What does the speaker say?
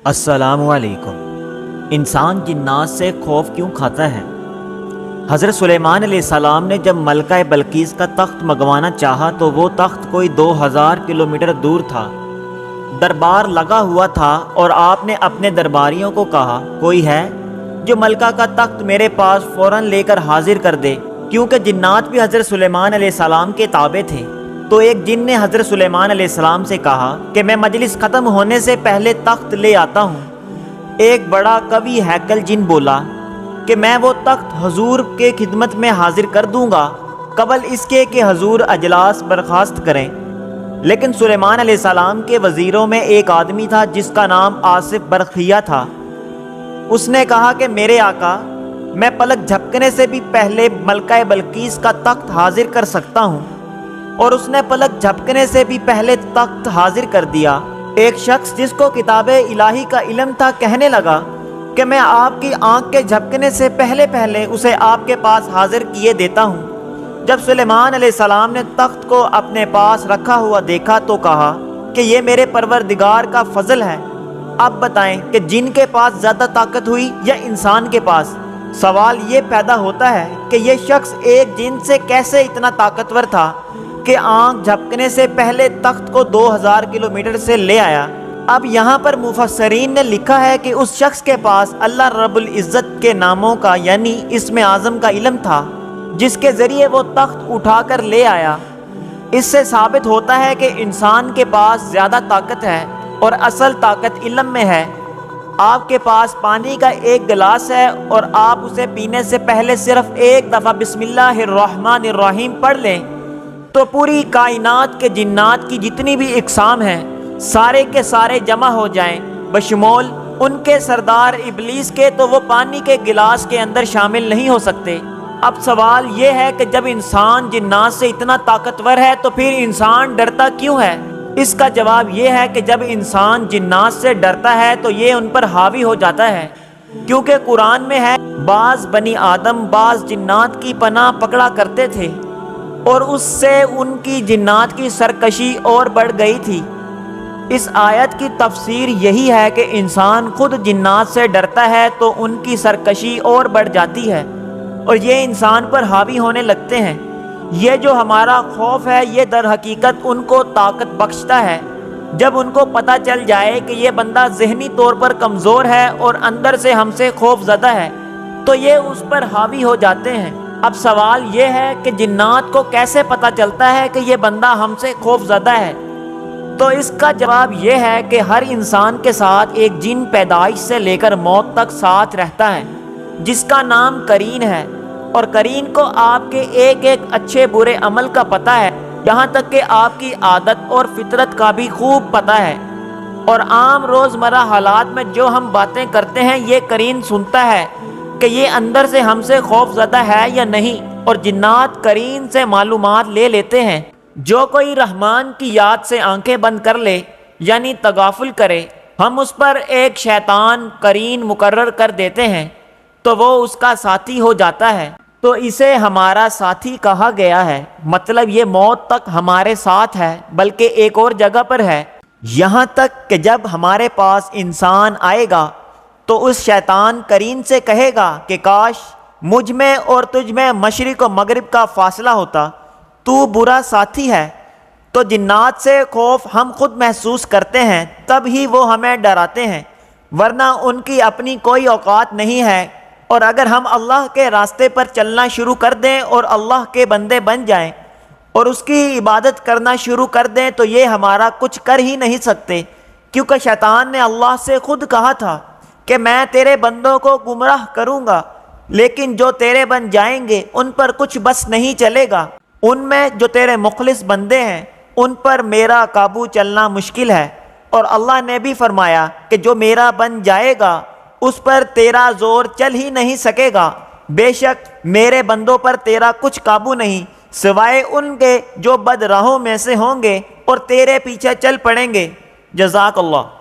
السلام علیکم۔ انسان جنات سے خوف کیوں کھاتا ہے؟ حضرت سلیمان علیہ السلام نے جب ملکہ بلقیس کا تخت منگوانا چاہا تو وہ تخت کوئی 2000 کلومیٹر دور تھا۔ دربار لگا ہوا تھا اور آپ نے اپنے درباریوں کو کہا، کوئی ہے جو ملکہ کا تخت میرے پاس فوراً لے کر حاضر کر دے، کیونکہ جنات بھی حضرت سلیمان علیہ السلام کے تابع تھے۔ تو ایک جن نے حضرت سلیمان علیہ السلام سے کہا کہ میں مجلس ختم ہونے سے پہلے تخت لے آتا ہوں۔ ایک بڑا قوی ہیکل جن بولا کہ میں وہ تخت حضور کے خدمت میں حاضر کر دوں گا قبل اس کے کہ حضور اجلاس برخاست کریں۔ لیکن سلیمان علیہ السلام کے وزیروں میں ایک آدمی تھا جس کا نام آصف برقیہ تھا۔ اس نے کہا کہ میرے آقا، میں پلک جھپکنے سے بھی پہلے ملکہ بلقیس کا تخت حاضر کر سکتا ہوں، اور اس نے پلک جھپکنے سے بھی پہلے تخت حاضر کر دیا۔ ایک شخص جس کو کتاب الہی کا علم تھا کہنے لگا کہ میں آپ کی آنکھ کے جھپکنے سے پہلے اسے آپ کے پاس حاضر کیے دیتا ہوں۔ جب سلیمان علیہ السلام نے تخت کو اپنے پاس رکھا ہوا دیکھا تو کہا کہ یہ میرے پروردگار کا فضل ہے۔ اب بتائیں کہ جن کے پاس زیادہ طاقت ہوئی یا انسان کے پاس؟ سوال یہ پیدا ہوتا ہے کہ یہ شخص ایک جن سے کیسے اتنا طاقتور تھا کہ آنکھ جھپکنے سے پہلے تخت کو 2000 کلومیٹر سے لے آیا۔ اب یہاں پر مفسرین نے لکھا ہے کہ اس شخص کے پاس اللہ رب العزت کے ناموں کا یعنی اسم اعظم کا علم تھا، جس کے ذریعے وہ تخت اٹھا کر لے آیا۔ اس سے ثابت ہوتا ہے کہ انسان کے پاس زیادہ طاقت ہے اور اصل طاقت علم میں ہے۔ آپ کے پاس پانی کا ایک گلاس ہے اور آپ اسے پینے سے پہلے صرف ایک دفعہ بسم اللہ الرحمن الرحیم پڑھ لیں تو پوری کائنات کے جنات کی جتنی بھی اقسام ہیں سارے کے سارے جمع ہو جائیں، بشمول ان کے سردار ابلیس کے، تو وہ پانی کے گلاس کے اندر شامل نہیں ہو سکتے۔ اب سوال یہ ہے کہ جب انسان جنات سے اتنا طاقتور ہے تو پھر انسان ڈرتا کیوں ہے؟ اس کا جواب یہ ہے کہ جب انسان جنات سے ڈرتا ہے تو یہ ان پر حاوی ہو جاتا ہے، کیونکہ قرآن میں ہے بعض بنی آدم بعض جنات کی پناہ پکڑا کرتے تھے اور اس سے ان کی جنات کی سرکشی اور بڑھ گئی تھی۔ اس آیت کی تفسیر یہی ہے کہ انسان خود جنات سے ڈرتا ہے تو ان کی سرکشی اور بڑھ جاتی ہے اور یہ انسان پر حاوی ہونے لگتے ہیں۔ یہ جو ہمارا خوف ہے یہ در حقیقت ان کو طاقت بخشتا ہے۔ جب ان کو پتہ چل جائے کہ یہ بندہ ذہنی طور پر کمزور ہے اور اندر سے ہم سے خوف زدہ ہے تو یہ اس پر حاوی ہو جاتے ہیں۔ اب سوال یہ ہے کہ جنات کو کیسے پتہ چلتا ہے کہ یہ بندہ ہم سے خوف زدہ ہے؟ تو اس کا جواب یہ ہے کہ ہر انسان کے ساتھ ایک جن پیدائش سے لے کر موت تک ساتھ رہتا ہے جس کا نام قرین ہے، اور قرین کو آپ کے ایک ایک اچھے برے عمل کا پتہ ہے، یہاں تک کہ آپ کی عادت اور فطرت کا بھی خوب پتہ ہے، اور عام روزمرہ حالات میں جو ہم باتیں کرتے ہیں یہ قرین سنتا ہے کہ یہ اندر سے ہم سے خوف زدہ ہے یا نہیں، اور جنات قرین سے معلومات لے لیتے ہیں۔ جو کوئی رحمان کی یاد سے آنکھیں بند کر لے یعنی تغافل کرے، ہم اس پر ایک شیطان قرین مقرر کر دیتے ہیں تو وہ اس کا ساتھی ہو جاتا ہے، تو اسے ہمارا ساتھی کہا گیا ہے۔ مطلب یہ موت تک ہمارے ساتھ ہے، بلکہ ایک اور جگہ پر ہے، یہاں تک کہ جب ہمارے پاس انسان آئے گا تو اس شیطان قرین سے کہے گا کہ کاش مجھ میں اور تجھ میں مشرق و مغرب کا فاصلہ ہوتا، تو برا ساتھی ہے۔ تو جنات سے خوف ہم خود محسوس کرتے ہیں تب ہی وہ ہمیں ڈراتے ہیں، ورنہ ان کی اپنی کوئی اوقات نہیں ہے۔ اور اگر ہم اللہ کے راستے پر چلنا شروع کر دیں اور اللہ کے بندے بن جائیں اور اس کی عبادت کرنا شروع کر دیں تو یہ ہمارا کچھ کر ہی نہیں سکتے، کیونکہ شیطان نے اللہ سے خود کہا تھا کہ میں تیرے بندوں کو گمراہ کروں گا، لیکن جو تیرے بن جائیں گے ان پر کچھ بس نہیں چلے گا، ان میں جو تیرے مخلص بندے ہیں ان پر میرا قابو چلنا مشکل ہے۔ اور اللہ نے بھی فرمایا کہ جو میرا بن جائے گا اس پر تیرا زور چل ہی نہیں سکے گا، بے شک میرے بندوں پر تیرا کچھ قابو نہیں سوائے ان کے جو بد راہوں میں سے ہوں گے اور تیرے پیچھے چل پڑیں گے۔ جزاک اللہ۔